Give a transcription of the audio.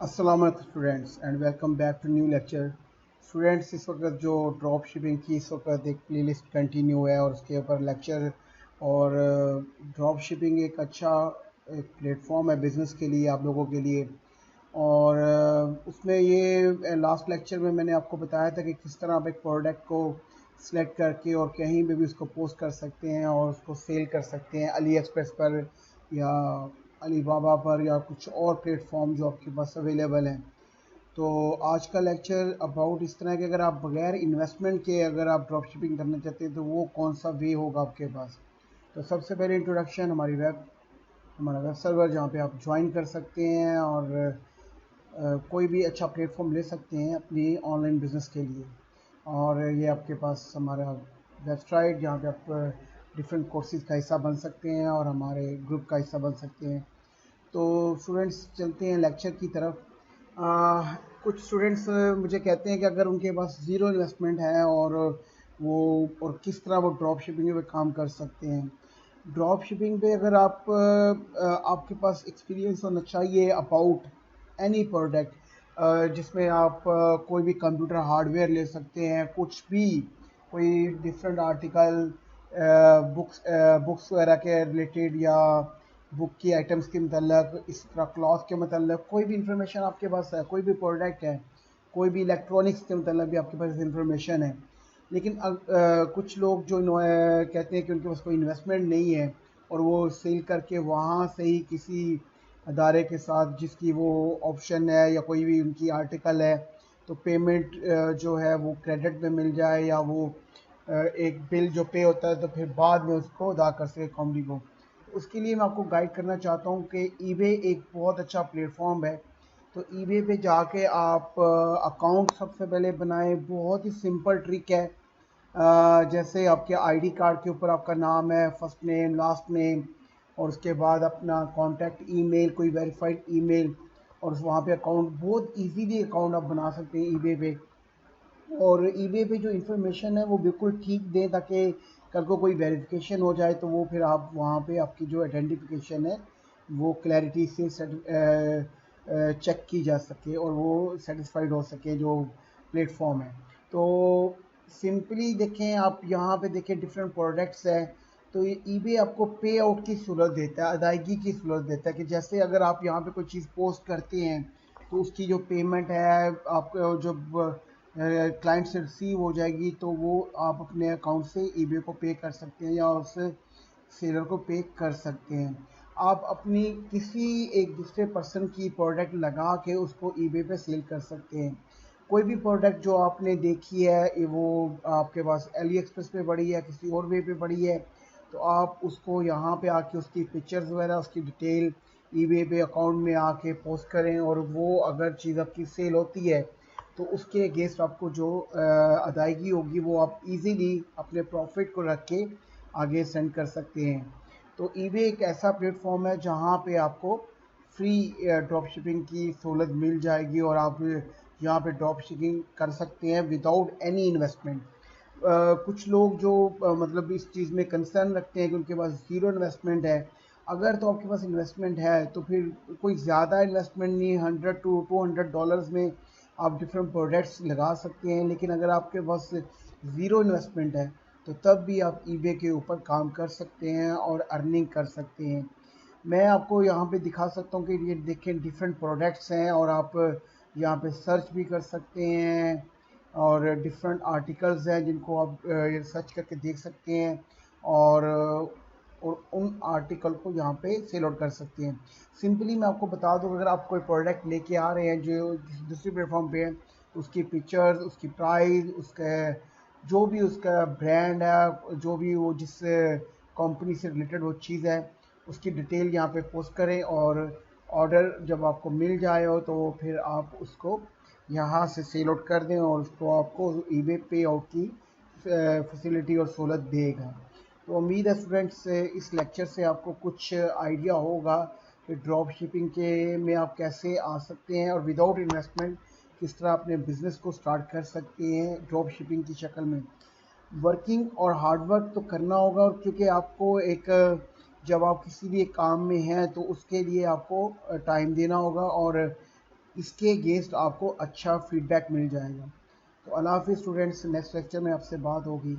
अस्सलाम वालेकुम students and welcome back to new lecture. Students, इस वक्त जो ड्रॉप शिपिंग की इस वक्त एक प्लेलिस्ट कंटिन्यू है और उसके ऊपर लेक्चर। और ड्रॉप शिपिंग एक अच्छा एक प्लेटफॉर्म है बिज़नेस के लिए, आप लोगों के लिए। और उसमें ये लास्ट लेक्चर में मैंने आपको बताया था कि किस तरह आप एक प्रोडक्ट को सिलेक्ट करके और कहीं पे भी उसको पोस्ट कर सकते हैं और उसको सेल कर सकते हैं, अली एक्सप्रेस पर या अलीबाबा पर या कुछ और प्लेटफॉर्म जो आपके पास अवेलेबल हैं। तो आज का लेक्चर अबाउट इस तरह के, अगर आप बगैर इन्वेस्टमेंट के अगर आप ड्रॉप शिपिंग करना चाहते हैं तो वो कौन सा वे होगा आपके पास। तो सबसे पहले इंट्रोडक्शन, हमारा वेब सर्वर जहाँ पे आप ज्वाइन कर सकते हैं और कोई भी अच्छा प्लेटफॉर्म ले सकते हैं अपनी ऑनलाइन बिजनेस के लिए। और ये आपके पास हमारा वेबसाइट जहाँ पे आप डिफरेंट कोर्सेज का हिस्सा बन सकते हैं और हमारे ग्रुप का हिस्सा बन सकते हैं। तो स्टूडेंट्स, चलते हैं लेक्चर की तरफ। कुछ स्टूडेंट्स मुझे कहते हैं कि अगर उनके पास ज़ीरो इन्वेस्टमेंट है और किस तरह वो ड्रॉप शिपिंग पे काम कर सकते हैं। ड्रॉप शिपिंग पे अगर आपके पास एक्सपीरियंस होना चाहिए अबाउट एनी प्रोडक्ट, जिसमें आप कोई भी कंप्यूटर हार्डवेयर ले सकते हैं, कुछ भी, कोई डिफरेंट आर्टिकल, बुक्स वगैरह के रिलेटेड या बुक की आइटम्स के मतलब, इस तरह क्लॉथ के मतलब कोई भी इंफॉर्मेशन आपके पास है, कोई भी प्रोडक्ट है, कोई भी इलेक्ट्रॉनिक्स के मतलब भी आपके पास इंफॉर्मेशन है। लेकिन कुछ लोग जो कहते हैं कि उनके पास कोई इन्वेस्टमेंट नहीं है और वो सेल करके वहाँ से ही किसी अदारे के साथ जिसकी वो ऑप्शन है या कोई भी उनकी आर्टिकल है, तो पेमेंट जो है वो क्रेडिट में मिल जाए या वो एक बिल जो पे होता है तो फिर बाद में उसको अदा कर सके कंपनी को। उसके लिए मैं आपको गाइड करना चाहता हूँ कि ईबे एक बहुत अच्छा प्लेटफॉर्म है। तो ईबे पे जाके आप अकाउंट सबसे पहले बनाएं, बहुत ही सिंपल ट्रिक है। जैसे आपके आईडी कार्ड के ऊपर आपका नाम है, फर्स्ट नेम लास्ट नेम, और उसके बाद अपना कॉन्टैक्ट ईमेल, कोई वेरीफाइड ईमेल, और वहाँ पे अकाउंट, बहुत इजीली अकाउंट आप बना सकते हैं ईबे पे। और ईबे पे जो इन्फॉर्मेशन है वो बिल्कुल ठीक दें ताकि कल को कोई वेरिफिकेशन हो जाए तो वो फिर आप वहाँ पे आपकी जो आइडेंटिफिकेशन है वो क्लैरिटी से चेक की जा सके और वो सेटिस्फाइड हो सके जो प्लेटफॉर्म है। तो सिंपली देखें, आप यहाँ पे देखें डिफरेंट प्रोडक्ट्स हैं। तो ये ईबे आपको पे आउट की सहूलत देता है, अदायगी की सहूलत देता है कि जैसे अगर आप यहाँ पे कोई चीज़ पोस्ट करते हैं तो उसकी जो पेमेंट है आपको जब क्लाइंट से रिसीव हो जाएगी तो वो आप अपने अकाउंट से ईबे को पे कर सकते हैं या उससे सेलर को पे कर सकते हैं। आप अपनी किसी एक दूसरे पर्सन की प्रोडक्ट लगा के उसको ईबे पे सेल कर सकते हैं। कोई भी प्रोडक्ट जो आपने देखी है वो आपके पास अली एक्सप्रेस पे पड़ी है, किसी और वे पे पड़ी है, तो आप उसको यहाँ पे आके उसकी पिक्चर्स वगैरह, उसकी डिटेल ईबे पे अकाउंट में आके पोस्ट करें और वो अगर चीज़ आपकी सेल होती है तो उसके अगेंस्ट आपको जो अदायगी होगी वो आप इजीली अपने प्रॉफिट को रख के आगे सेंड कर सकते हैं। तो ईबे एक ऐसा प्लेटफॉर्म है जहाँ पे आपको फ्री ड्रॉप शिपिंग की सहूलत मिल जाएगी और आप यहाँ पे ड्रॉप शिपिंग कर सकते हैं विदाउट एनी इन्वेस्टमेंट। कुछ लोग जो मतलब इस चीज़ में कंसर्न रखते हैं कि उनके पास ज़ीरो इन्वेस्टमेंट है। अगर तो आपके पास इन्वेस्टमेंट है तो फिर कोई ज़्यादा इन्वेस्टमेंट नहीं, 100 to 200 डॉलर्स में आप डिफरेंट प्रोडक्ट्स लगा सकते हैं। लेकिन अगर आपके पास ज़ीरो इन्वेस्टमेंट है तो तब भी आप ईबे के ऊपर काम कर सकते हैं और अर्निंग कर सकते हैं। मैं आपको यहाँ पे दिखा सकता हूँ कि ये देखें डिफरेंट प्रोडक्ट्स हैं और आप यहाँ पे सर्च भी कर सकते हैं और डिफरेंट आर्टिकल्स हैं जिनको आप सर्च करके देख सकते हैं और उन आर्टिकल को यहाँ पे सेल आउट कर सकते हैं। सिंपली मैं आपको बता दूँ, अगर आप कोई प्रोडक्ट लेके आ रहे हैं जो दूसरी प्लेटफॉर्म पे है, उसकी पिक्चर्स, उसकी प्राइस, उसका जो भी उसका ब्रांड है, जो भी वो जिस कंपनी से रिलेटेड वो चीज़ है, उसकी डिटेल यहाँ पे पोस्ट करें और ऑर्डर जब आपको मिल जाए हो तो फिर आप उसको यहाँ से सेल आउट कर दें और उसको आपको ईबे पे आउट की फैसिलिटी और सहूलत देगा। तो उम्मीद है स्टूडेंट्स इस लेक्चर से आपको कुछ आइडिया होगा कि ड्रॉप शिपिंग के में आप कैसे आ सकते हैं और विदाउट इन्वेस्टमेंट किस तरह अपने बिजनेस को स्टार्ट कर सकते हैं ड्रॉप शिपिंग की शक्ल में। वर्किंग और हार्ड वर्क तो करना होगा, और क्योंकि आपको एक जब आप किसी भी एक काम में हैं तो उसके लिए आपको टाइम देना होगा और इसके अगेंस्ट आपको अच्छा फीडबैक मिल जाएगा। तो अल्लाह हाफिज़ स्टूडेंट्स, नेक्स्ट लेक्चर में आपसे बात होगी।